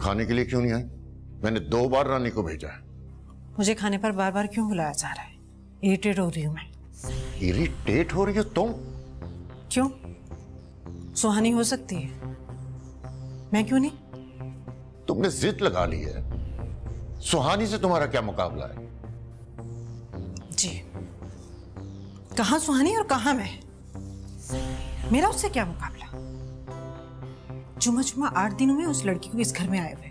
खाने के लिए क्यों नहीं आई? मैंने 2 बार रानी को भेजा है। मुझे खाने पर बार बार क्यों बुलाया जा रहा है? इरिटेट हो रही हूं मैं। इरिटेट हो रही हो तुम? क्यों? सुहानी हो सकती है, मैं क्यों नहीं? तुमने जिद लगा ली है। सुहानी से तुम्हारा क्या मुकाबला है? जी, कहां सुहानी और कहां मैं? मेरा उससे क्या मुकाबला? जुमा जुमा 8 दिनों में उस लड़की को इस घर में आए हुए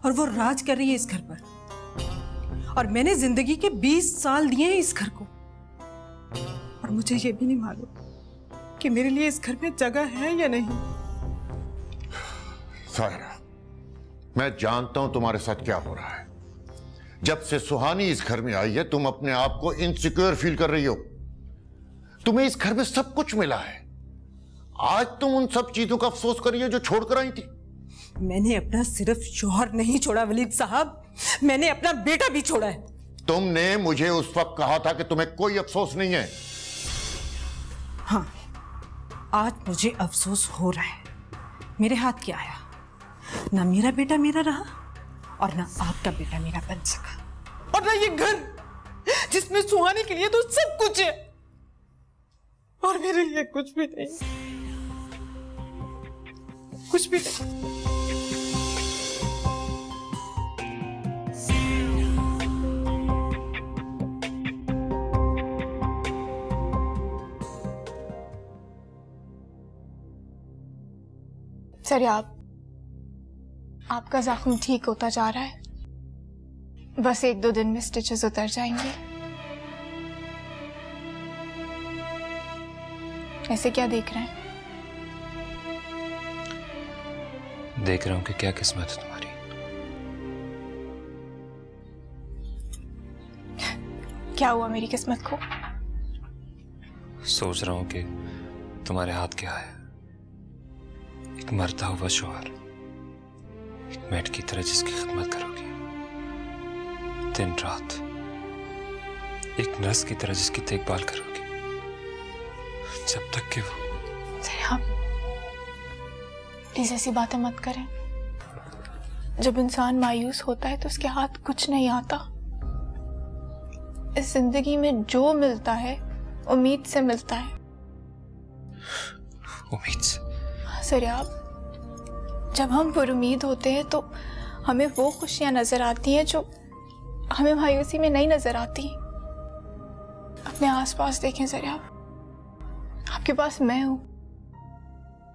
और वो राज कर रही है इस घर पर, और मैंने जिंदगी के 20 साल दिए हैं इस घर को, और मुझे ये भी नहीं मालूम कि मेरे लिए इस घर में जगह है या नहीं। सायरा, मैं जानता हूं तुम्हारे साथ क्या हो रहा है। जब से सुहानी इस घर में आई है तुम अपने आप को इनसिक्योर फील कर रही हो। तुम्हें इस घर में सब कुछ मिला है, आज तुम उन सब चीजों का अफसोस कर रही हो जो छोड़कर आई थी। मैंने अपना सिर्फ शौहर नहीं छोड़ा वलीद साहब, मैंने अपना बेटा भी छोड़ा है। तुमने मुझे उस वक्त कहा था कि तुम्हें कोई अफसोस नहीं है। हाँ, आज मुझे अफसोस हो रहा है। मेरे हाथ क्या आया? ना मेरा बेटा मेरा रहा और ना आपका बेटा मेरा बन सका, और ना ये घर जिसमें सुहानी के लिए तो सब कुछ है और मेरे लिए कुछ भी नहीं, कुछ भी नहीं। सर, आपका जख्म ठीक होता जा रहा है, बस 1-2 दिन में स्टिचेस उतर जाएंगे। ऐसे क्या देख रहे हैं? देख रहा हूं कि क्या किस्मत है तुम्हारी। क्या हुआ मेरी किस्मत को? सोच रहा हूं कि तुम्हारे हाथ क्या है। एक मरता हुआ शौहर, एक मेड की तरह जिसकी खिदमत करोगी दिन रात, एक नर्स की तरह जिसकी देखभाल करोगी जब तक कि वो। आप प्लीज ऐसी बातें मत करें। जब इंसान मायूस होता है तो उसके हाथ कुछ नहीं आता। इस जिंदगी में जो मिलता है उम्मीद से मिलता है। उम्मीद से? सर, आप जब हम पुरुम्मीद होते हैं तो हमें वो खुशियां नजर आती हैं जो हमें मायूसी में नहीं नजर आती। अपने आसपास देखें सर, आपके पास मैं हूं।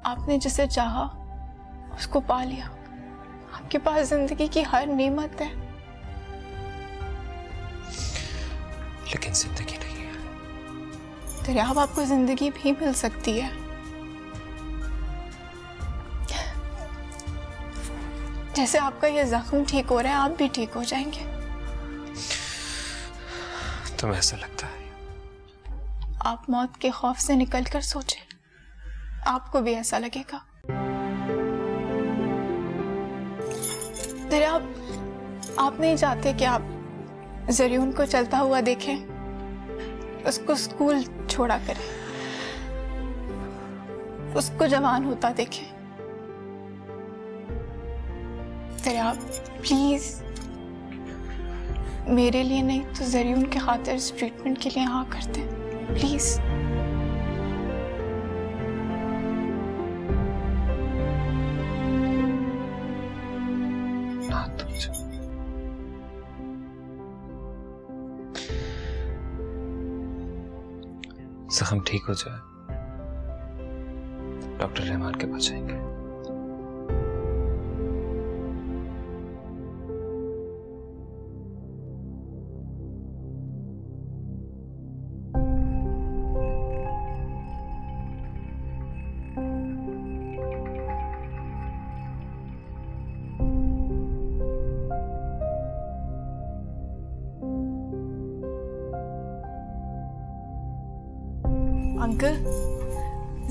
आपने जिसे चाहा उसको पा लिया। आपके पास जिंदगी की हर नेमत है, लेकिन जिंदगी नहीं है। दरियाब, आपको जिंदगी भी मिल सकती है। जैसे आपका ये जख्म ठीक हो रहा है, आप भी ठीक हो जाएंगे। तुम्हें ऐसा लगता है? आप मौत के खौफ से निकलकर सोचें, आपको भी ऐसा लगेगा। दरियाब, आप नहीं चाहते कि आप ज़रियून को चलता हुआ देखें, उसको स्कूल छोड़ा करें, उसको जवान होता देखें। दरियाब, प्लीज मेरे लिए नहीं तो ज़रियून के खातिर इस ट्रीटमेंट के लिए हाँ करते हैं, प्लीज। जख्म ठीक हो जाए डॉक्टर रहमान के पास जाएंगे। अंकल,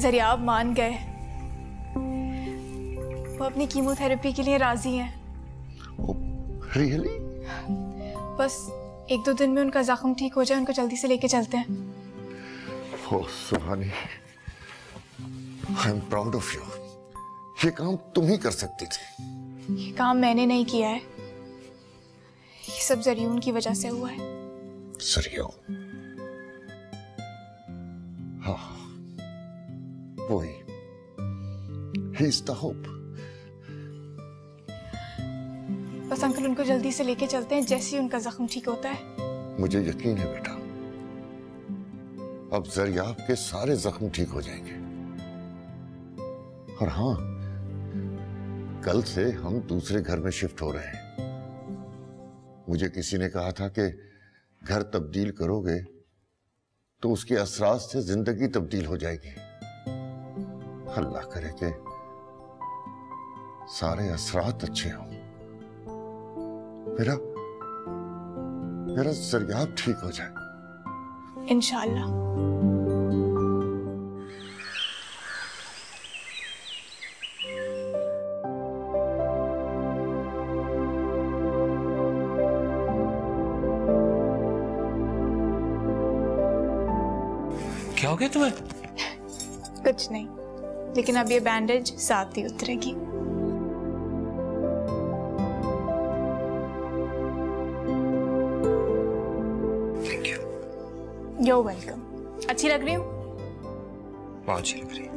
ज़रियाब मान गए। वो अपनी कीमोथेरेपी के लिए राजी हैं। रियली? बस 1-2 दिन में उनका जख्म ठीक हो जाए, उनको जल्दी से लेके चलते हैं। Oh Suhani, I am proud of you. ये काम तुम ही कर सकती थी। ये काम मैंने नहीं किया है, ये सब जरियून की वजह से हुआ है। जरियून? हाँ, वही। He is the hope. बस अंकल उनको जल्दी से लेके चलते हैं जैसे ही उनका जख्म ठीक होता है। मुझे यकीन है बेटा, अब जरियाब के सारे जख्म ठीक हो जाएंगे। और हाँ, कल से हम दूसरे घर में शिफ्ट हो रहे हैं। मुझे किसी ने कहा था कि घर तब्दील करोगे तो उसके असरात से जिंदगी तब्दील हो जाएगी। अल्लाह करे कि सारे असरात अच्छे हों। मेरा जरियाब ठीक हो जाए इंशाअल्लाह। क्या हो गया तुम्हें? कुछ नहीं, लेकिन अब ये बैंडेज साथ ही उतरेगी। Thank you. You're welcome। अच्छी लग रही हूँ? बहुत अच्छी लग रही है।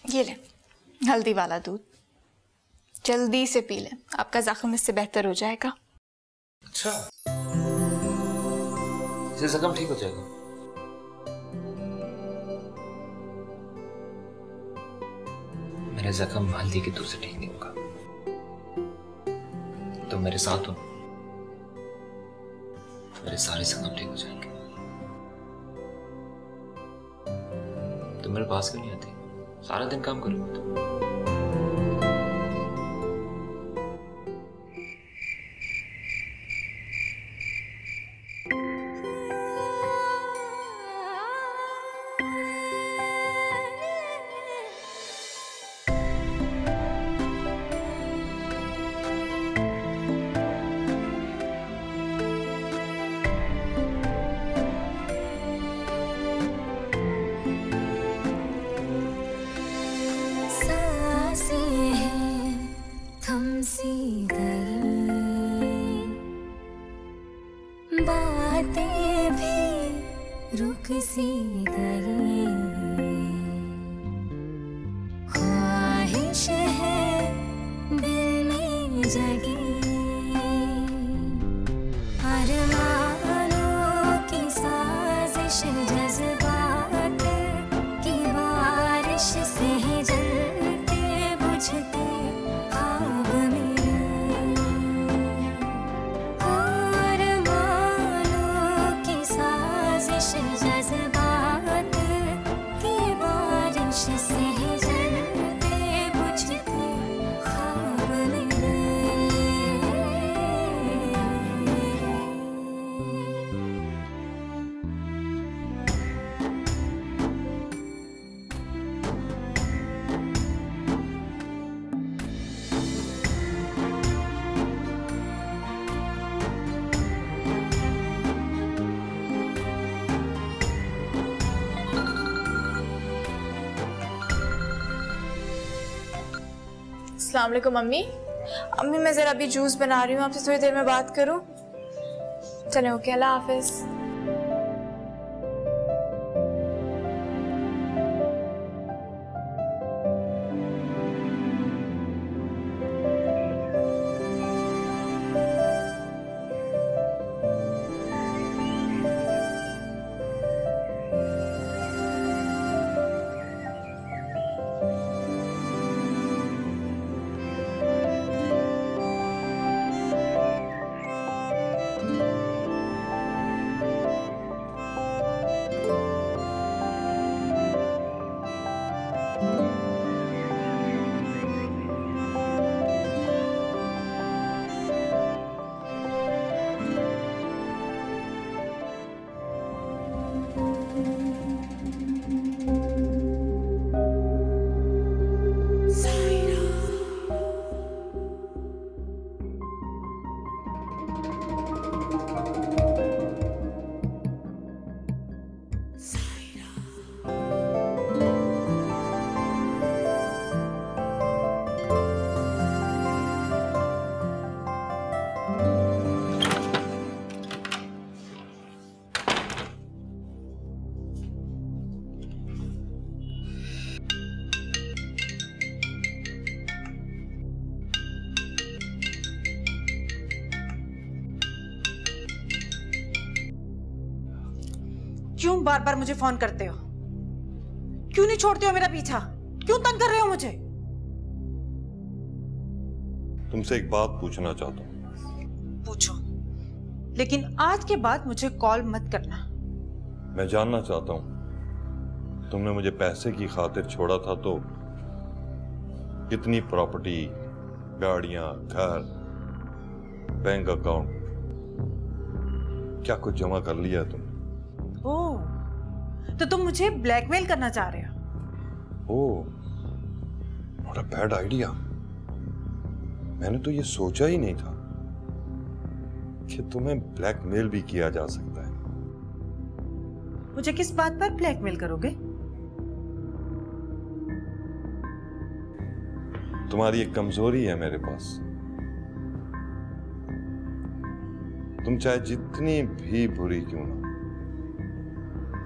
ये ले हल्दी वाला दूध, जल्दी से पी ले, आपका जख्म इससे बेहतर हो जाएगा। अच्छा, इससे जख्म ठीक हो जाएगा? मेरा जख्म हल्दी के दूध से ठीक नहीं होगा। तुम मेरे साथ हो, मेरे सारे जख्म ठीक हो जाएंगे। तुम मेरे पास क्यों नहीं आती? सारा दिन काम करूंगा तो। बातें भी रुक सी गई, ख्वाहिश है दिल में जगी, अरमानों की साजिश जज्बात की बारिश से जलते बुझते ख्वाब में, जज्बात की बारिश से जलते बुझते ख्वाब में। अस्सलाम वालेकुम मम्मी। अम्मी मैं ज़रा अभी जूस बना रही हूँ, आपसे थोड़ी देर में बात करूँ? चले, ओके, अल्लाह हाफिज़। क्यों बार बार मुझे फोन करते हो? क्यों नहीं छोड़ते हो मेरा पीछा? क्यों तंग कर रहे हो मुझे? तुमसे एक बात पूछना चाहता हूँ। पूछो, लेकिन आज के बाद मुझे कॉल मत करना। मैं जानना चाहता हूँ, तुमने मुझे पैसे की खातिर छोड़ा था तो कितनी प्रॉपर्टी, गाड़ियां, घर, बैंक अकाउंट, क्या कुछ जमा कर लिया है तुमने? ओह, तो तुम मुझे ब्लैकमेल करना चाह रहे हो? ओह, व्हाट अ बैड आइडिया। मैंने तो ये सोचा ही नहीं था कि तुम्हें ब्लैकमेल भी किया जा सकता है। मुझे किस बात पर ब्लैकमेल करोगे? तुम्हारी एक कमजोरी है मेरे पास। तुम चाहे जितनी भी बुरी क्यों ना,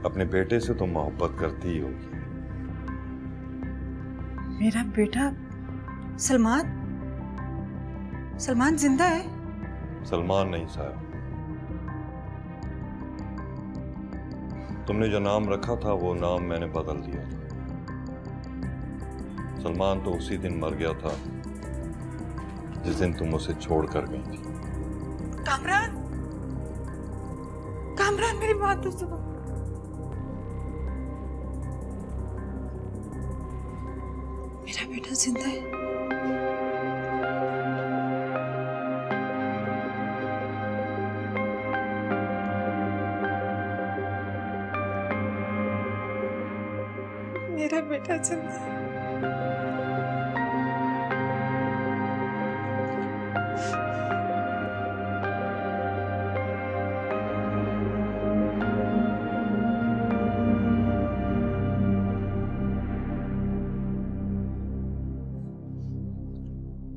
अपने बेटे से तो मोहब्बत करती ही होगी। मेरा बेटा सलमान जिंदा है? सलमान नहीं साहब, तुमने जो नाम रखा था वो नाम मैंने बदल दिया था। सलमान तो उसी दिन मर गया था जिस दिन तुम उसे छोड़ कर गई थी। कामरान मेरी बात तो सुनो। मेरा बेटा जिंदा है? मेरा बेटा जिंदा है?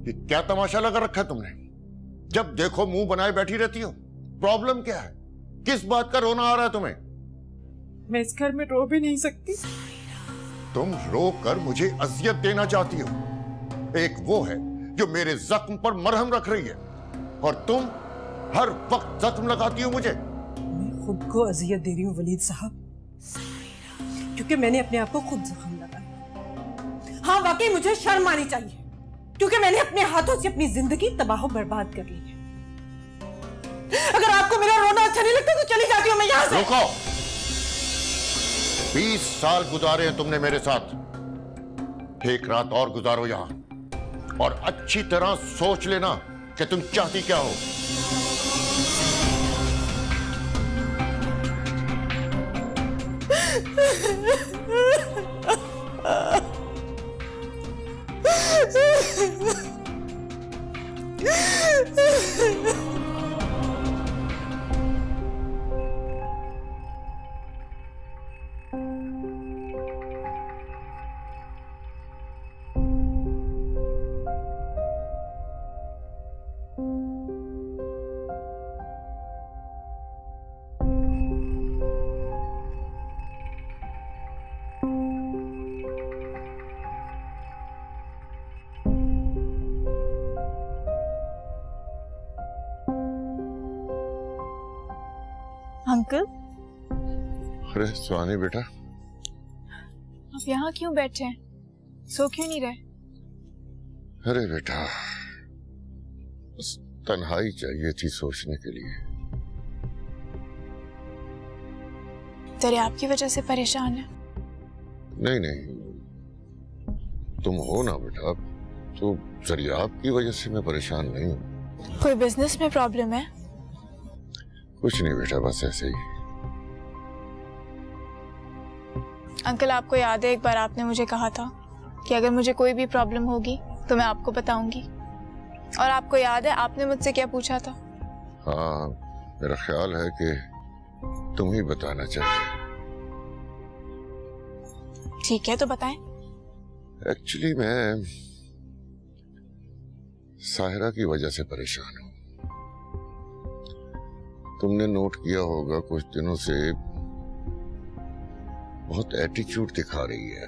ये क्या तमाशा लगा रखा है तुमने? जब देखो मुंह बनाए बैठी रहती हो। प्रॉब्लम क्या है? किस बात का रोना आ रहा है तुम्हें? मैं इस घर में रो भी नहीं सकती। तुम रो कर मुझे अजियत देना चाहती हो। एक वो है जो मेरे जख्म पर मरहम रख रही है, और तुम हर वक्त जख्म लगाती हो मुझे। मैं खुद को अजियत दे रही हूँ वलीद साहब, क्योंकि मैंने अपने आप को खुद जख्म लगाया। हाँ, वाकई मुझे शर्म आनी चाहिए, क्योंकि मैंने अपने हाथों से अपनी जिंदगी तबाह बर्बाद कर ली है। अगर आपको मेरा रोना अच्छा नहीं लगता तो चली जाती हूँ मैं यहाँ से। रुको, 20 साल गुजारे हैं तुमने मेरे साथ। एक रात और गुजारो यहां, और अच्छी तरह सोच लेना कि तुम चाहती क्या हो। अंकल, अरे सुहानी बेटा, आप यहाँ क्यों बैठे हैं? सो क्यों नहीं रहे? अरे बेटा, बस तन्हाई चाहिए थी सोचने के लिए। तेरे आपकी वजह से परेशान है? नहीं नहीं, तुम हो ना बेटा, तो जरिए आपकी वजह से मैं परेशान नहीं हूं। कोई बिजनेस में प्रॉब्लम है? कुछ नहीं बेटा, बस ऐसे ही। अंकल, आपको याद है एक बार आपने मुझे कहा था कि अगर मुझे कोई भी प्रॉब्लम होगी तो मैं आपको बताऊंगी, और आपको याद है आपने मुझसे क्या पूछा था? हाँ, मेरा ख्याल है कि तुम ही बताना चाहिए। ठीक है, तो बताएं। एक्चुअली मैं साहिरा की वजह से परेशान हूं। तुमने नोट किया होगा कुछ दिनों से बहुत एटीट्यूड दिखा रही है।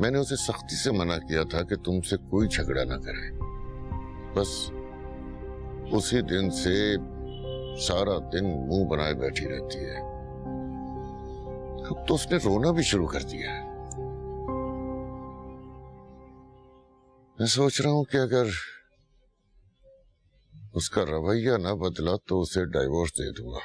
मैंने उसे सख्ती से मना किया था कि तुमसे कोई झगड़ा ना करे। बस उसी दिन से सारा दिन मुंह बनाए बैठी रहती है। अब तो उसने रोना भी शुरू कर दिया है। मैं सोच रहा हूं कि अगर उसका रवैया ना बदला तो उसे डाइवोर्स दे दूंगा।